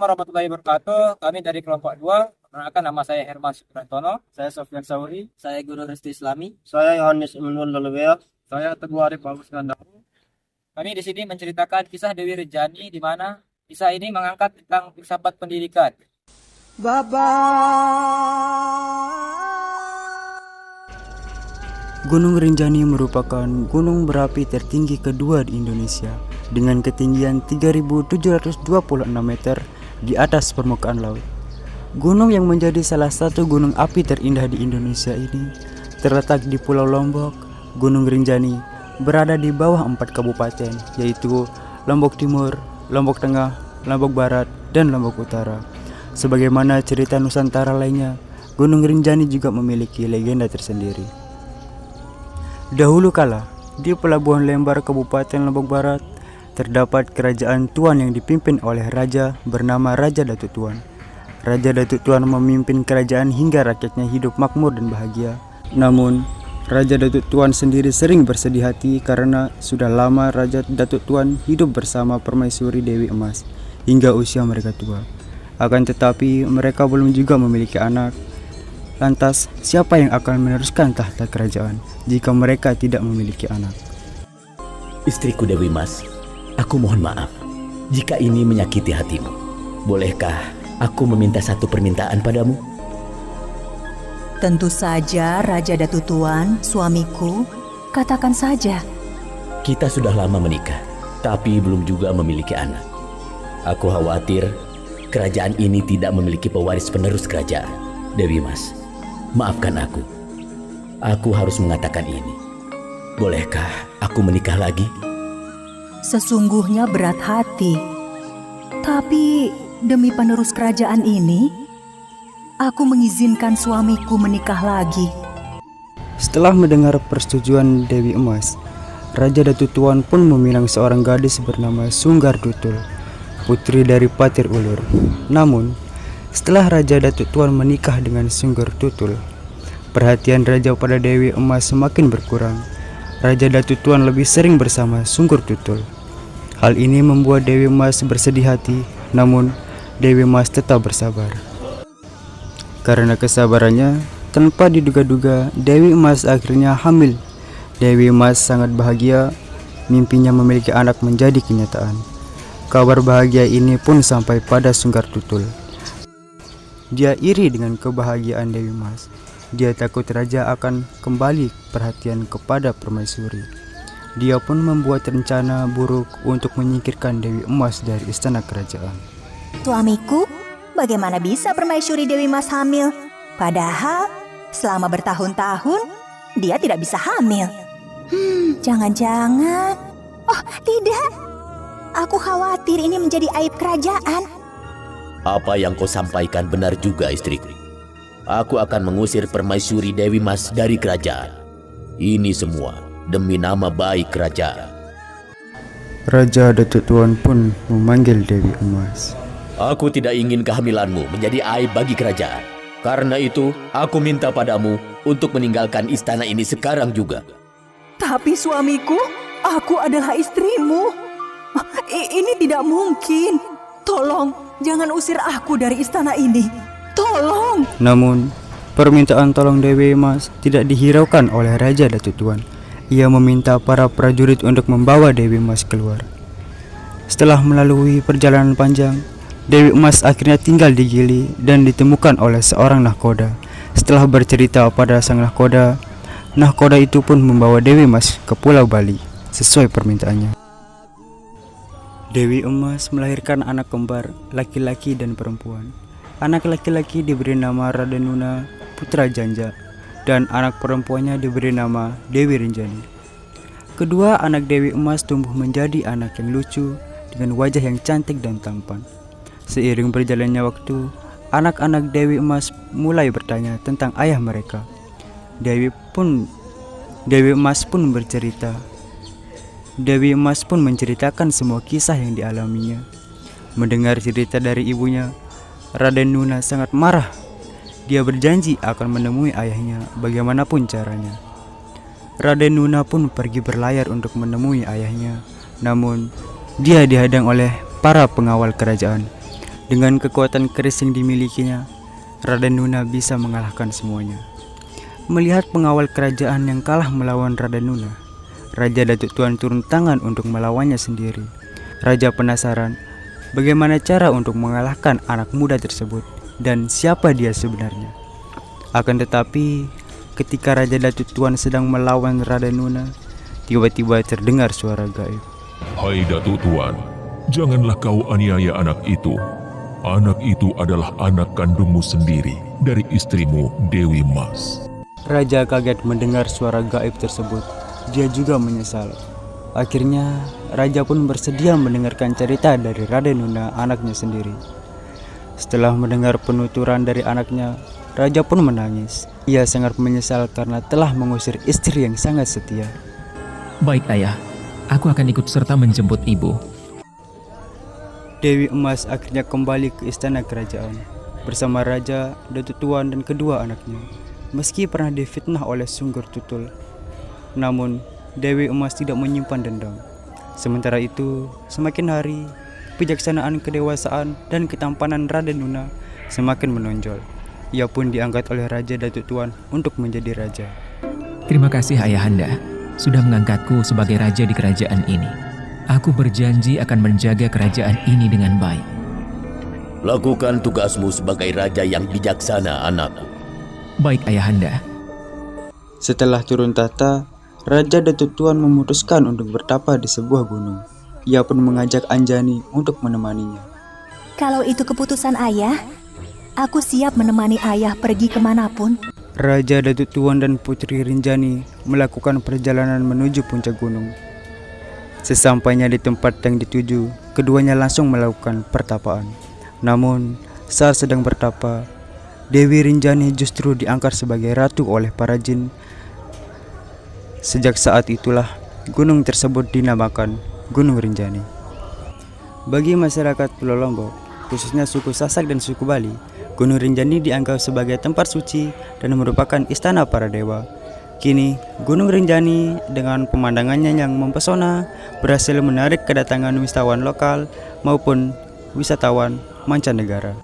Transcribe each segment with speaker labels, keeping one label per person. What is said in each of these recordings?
Speaker 1: warahmatullahi wabarakatuh. Kami dari kelompok 2. Perkenalkan, nama saya Herman Suprantono.
Speaker 2: Saya Sofyan Sauri.
Speaker 3: Saya Guru Restu Islami.
Speaker 2: Saya Yohanes Immanuel Lalebea.
Speaker 1: Saya Teguh Arif Bagus Gandaru. Kami di sini menceritakan kisah Dewi Renjani, di mana kisah ini mengangkat tentang filsafat pendidikan.
Speaker 4: Gunung Rinjani merupakan gunung berapi tertinggi kedua di Indonesia dengan ketinggian 3.726 meter di atas permukaan laut. Gunung yang menjadi salah satu gunung api terindah di Indonesia ini terletak di Pulau Lombok. Gunung Rinjani berada di bawah 4 kabupaten, yaitu Lombok Timur, Lombok Tengah, Lombok Barat, dan Lombok Utara. Sebagaimana cerita Nusantara lainnya, Gunung Rinjani juga memiliki legenda tersendiri. Dahulu kala, di Pelabuhan Lembar, Kabupaten Lombok Barat, terdapat kerajaan Tuan yang dipimpin oleh raja bernama Raja Datuk Tuan. Raja Datuk Tuan memimpin kerajaan hingga rakyatnya hidup makmur dan bahagia. Namun, Raja Datuk Tuan sendiri sering bersedih hati karena sudah lama Raja Datuk Tuan hidup bersama Permaisuri Dewi Emas hingga usia mereka tua. Akan tetapi, mereka belum juga memiliki anak. Lantas, siapa yang akan meneruskan tahta kerajaan jika mereka tidak memiliki anak?
Speaker 5: Istriku Dewi Mas, aku mohon maaf jika ini menyakiti hatimu. Bolehkah aku meminta satu permintaan padamu?
Speaker 6: Tentu saja, Raja Datuk Tuan, suamiku. Katakan saja.
Speaker 5: Kita sudah lama menikah, tapi belum juga memiliki anak. Aku khawatir kerajaan ini tidak memiliki pewaris penerus kerajaan. Dewi Mas, maafkan aku. Aku harus mengatakan ini. Bolehkah aku menikah lagi?
Speaker 6: Sesungguhnya berat hati. Tapi demi penerus kerajaan ini, aku mengizinkan suamiku menikah lagi.
Speaker 4: Setelah mendengar persetujuan Dewi Emas, Raja Datuk Tuan pun meminang seorang gadis bernama Sunggar Dutul, putri dari Patir Ulur. Namun, setelah Raja Datuk Tuan menikah dengan Sunggar Dutul, perhatian Raja pada Dewi Emas semakin berkurang. Raja Datuk Tuan lebih sering bersama Sunggar Dutul. Hal ini membuat Dewi Emas bersedih hati, namun Dewi Emas tetap bersabar. Karena kesabarannya, tanpa diduga-duga, Dewi Emas akhirnya hamil. Dewi Emas sangat bahagia, mimpinya memiliki anak menjadi kenyataan. Kabar bahagia ini pun sampai pada Sunggar Dutul. Dia iri dengan kebahagiaan Dewi Emas. Dia takut raja akan kembali perhatian kepada Permaisuri. Dia pun membuat rencana buruk untuk menyingkirkan Dewi Emas dari istana kerajaan.
Speaker 6: Suamiku, bagaimana bisa Permaisuri Dewi Mas hamil? Padahal selama bertahun-tahun dia tidak bisa hamil. Jangan-jangan. Oh, tidak. Aku khawatir ini menjadi aib kerajaan.
Speaker 5: Apa yang kau sampaikan benar juga, istriku. Aku akan mengusir Permaisuri Dewi Mas dari kerajaan. Ini semua demi nama baik kerajaan.
Speaker 4: Raja Datuk Tuan pun memanggil Dewi Emas.
Speaker 5: Aku tidak ingin kehamilanmu menjadi aib bagi kerajaan. Karena itu, aku minta padamu untuk meninggalkan istana ini sekarang juga.
Speaker 6: Tapi suamiku, aku adalah istrimu. Ini tidak mungkin. Tolong, jangan usir aku dari istana ini. Tolong.
Speaker 4: Namun, permintaan tolong Dewi Emas tidak dihiraukan oleh Raja Datuk Tuan. Ia meminta para prajurit untuk membawa Dewi Emas keluar. Setelah melalui perjalanan panjang, Dewi Emas akhirnya tinggal di Gili dan ditemukan oleh seorang nahkoda. Setelah bercerita pada sang nahkoda, nahkoda itu pun membawa Dewi Emas ke Pulau Bali sesuai permintaannya. Dewi Emas melahirkan anak kembar, laki-laki dan perempuan. Anak laki-laki diberi nama Raden Nuna, putra Janja, dan anak perempuannya diberi nama Dewi Rinjani. Kedua anak Dewi Emas tumbuh menjadi anak yang lucu dengan wajah yang cantik dan tampan. Seiring berjalannya waktu, anak-anak Dewi Emas mulai bertanya tentang ayah mereka. Dewi Emas pun bercerita. Dewi Emas pun menceritakan semua kisah yang dialaminya. Mendengar cerita dari ibunya, Raden Nuna sangat marah. Dia berjanji akan menemui ayahnya bagaimanapun caranya. Raden Nuna pun pergi berlayar untuk menemui ayahnya. Namun, dia dihadang oleh para pengawal kerajaan. Dengan kekuatan keris yang dimilikinya, Raden Nuna bisa mengalahkan semuanya. Melihat pengawal kerajaan yang kalah melawan Raden Nuna, Raja Datuk Tuan turun tangan untuk melawannya sendiri. Raja penasaran bagaimana cara untuk mengalahkan anak muda tersebut dan siapa dia sebenarnya. Akan tetapi, ketika Raja Datuk Tuan sedang melawan Raden Nuna, tiba-tiba terdengar suara gaib.
Speaker 3: Hai Datuk Tuan, janganlah kau aniaya anak itu. Anak itu adalah anak kandungmu sendiri dari istrimu Dewi Mas.
Speaker 4: Raja kaget mendengar suara gaib tersebut. Dia juga menyesal. Akhirnya, Raja pun bersedia mendengarkan cerita dari Raden Nuna, anaknya sendiri. Setelah mendengar penuturan dari anaknya, Raja pun menangis. Ia sangat menyesal karena telah mengusir istri yang sangat setia.
Speaker 7: Baik ayah, aku akan ikut serta menjemput ibu.
Speaker 4: Dewi Emas akhirnya kembali ke istana kerajaan bersama Raja, Datuk Tuan dan kedua anaknya. Meski pernah difitnah oleh Sunggur Tutul, namun Dewi Emas tidak menyimpan dendam. Sementara itu, semakin hari, kebijaksanaan, kedewasaan, dan ketampanan Raden Nuna semakin menonjol. Ia pun diangkat oleh Raja Datuk Tuan untuk menjadi raja.
Speaker 7: Terima kasih ayahanda sudah mengangkatku sebagai raja di kerajaan ini. Aku berjanji akan menjaga kerajaan ini dengan baik.
Speaker 5: Lakukan tugasmu sebagai raja yang bijaksana, anakku.
Speaker 7: Baik ayahanda.
Speaker 4: Setelah turun tahta, Raja Datuk Tuan memutuskan untuk bertapa di sebuah gunung. Ia pun mengajak Anjani untuk menemaninya.
Speaker 6: Kalau itu keputusan ayah, aku siap menemani ayah pergi kemanapun.
Speaker 4: Raja Datuk Tuan dan Putri Rinjani melakukan perjalanan menuju puncak gunung. Sesampainya di tempat yang dituju, keduanya langsung melakukan pertapaan. Namun, saat sedang bertapa, Dewi Rinjani justru diangkat sebagai ratu oleh para jin. Sejak saat itulah, gunung tersebut dinamakan Gunung Rinjani. Bagi masyarakat Pulau Lombok, khususnya suku Sasak dan suku Bali, Gunung Rinjani dianggap sebagai tempat suci dan merupakan istana para dewa. Kini, Gunung Rinjani dengan pemandangannya yang mempesona berhasil menarik kedatangan wisatawan lokal maupun wisatawan mancanegara.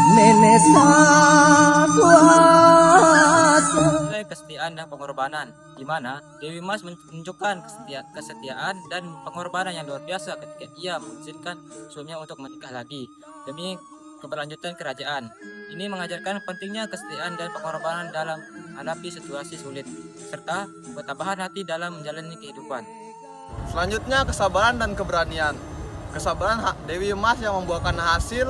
Speaker 1: Nilai kesetiaan dan pengorbanan, di mana Dewi Mas menunjukkan kesetiaan dan pengorbanan yang luar biasa ketika ia mengizinkan suaminya untuk menikah lagi demi keberlanjutan kerajaan. Ini mengajarkan pentingnya kesetiaan dan pengorbanan dalam menghadapi situasi sulit, serta ketabahan hati dalam menjalani kehidupan.
Speaker 2: Selanjutnya kesabaran dan keberanian. Kesabaran Dewi Emas yang membuahkan hasil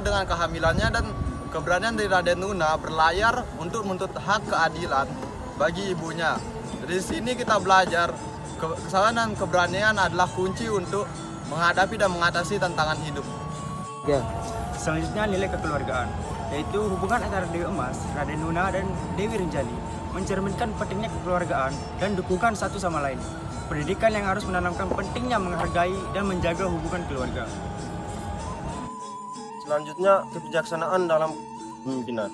Speaker 2: dengan kehamilannya, dan keberanian dari Raden Nuna berlayar untuk menuntut hak keadilan bagi ibunya. Dari sini kita belajar kesabaran dan keberanian adalah kunci untuk menghadapi dan mengatasi tantangan hidup.
Speaker 4: Ya, selanjutnya nilai kekeluargaan, yaitu hubungan antara Dewi Emas, Raden Nuna, dan Dewi Rinjani mencerminkan pentingnya kekeluargaan dan dukungan satu sama lain. Pendidikan yang harus menanamkan pentingnya menghargai dan menjaga hubungan keluarga.
Speaker 2: Selanjutnya kebijaksanaan dalam pemimpinan.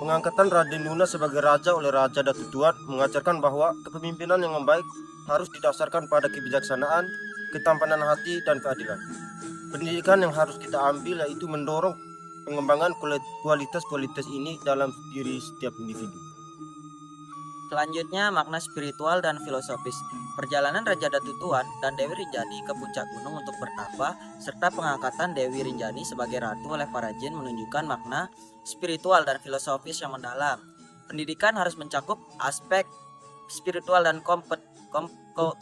Speaker 2: Pengangkatan Raden Nuna sebagai raja oleh Raja Datuk Tuan mengajarkan bahwa kepemimpinan yang membaik harus didasarkan pada kebijaksanaan, ketampanan hati, dan keadilan. Pendidikan yang harus kita ambil yaitu mendorong pengembangan kualitas-kualitas ini dalam diri setiap individu.
Speaker 8: Selanjutnya, makna spiritual dan filosofis. Perjalanan Raja Datuk Tuan dan Dewi Rinjani ke puncak gunung untuk bertapa, serta pengangkatan Dewi Rinjani sebagai ratu oleh para jin menunjukkan makna spiritual dan filosofis yang mendalam. Pendidikan harus mencakup aspek spiritual dan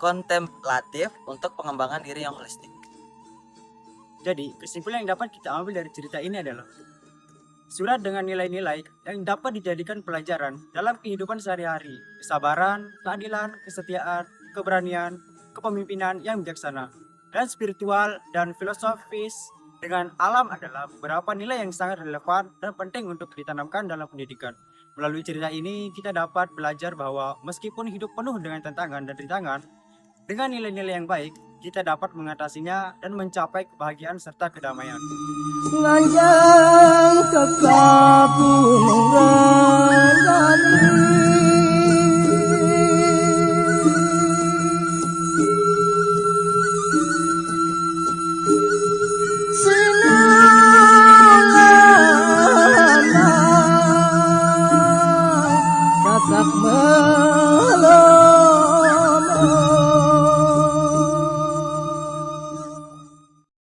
Speaker 8: kontemplatif untuk pengembangan diri yang holistik.
Speaker 4: Jadi, kesimpulan yang dapat kita ambil dari cerita ini adalah surat dengan nilai-nilai yang dapat dijadikan pelajaran dalam kehidupan sehari-hari. Kesabaran, keadilan, kesetiaan, keberanian, kepemimpinan yang bijaksana, dan spiritual dan filosofis dengan alam adalah beberapa nilai yang sangat relevan dan penting untuk ditanamkan dalam pendidikan. Melalui cerita ini, kita dapat belajar bahwa meskipun hidup penuh dengan tantangan dan rintangan, dengan nilai-nilai yang baik, kita dapat mengatasinya dan mencapai kebahagiaan serta kedamaian.
Speaker 9: Nganjang ke kabun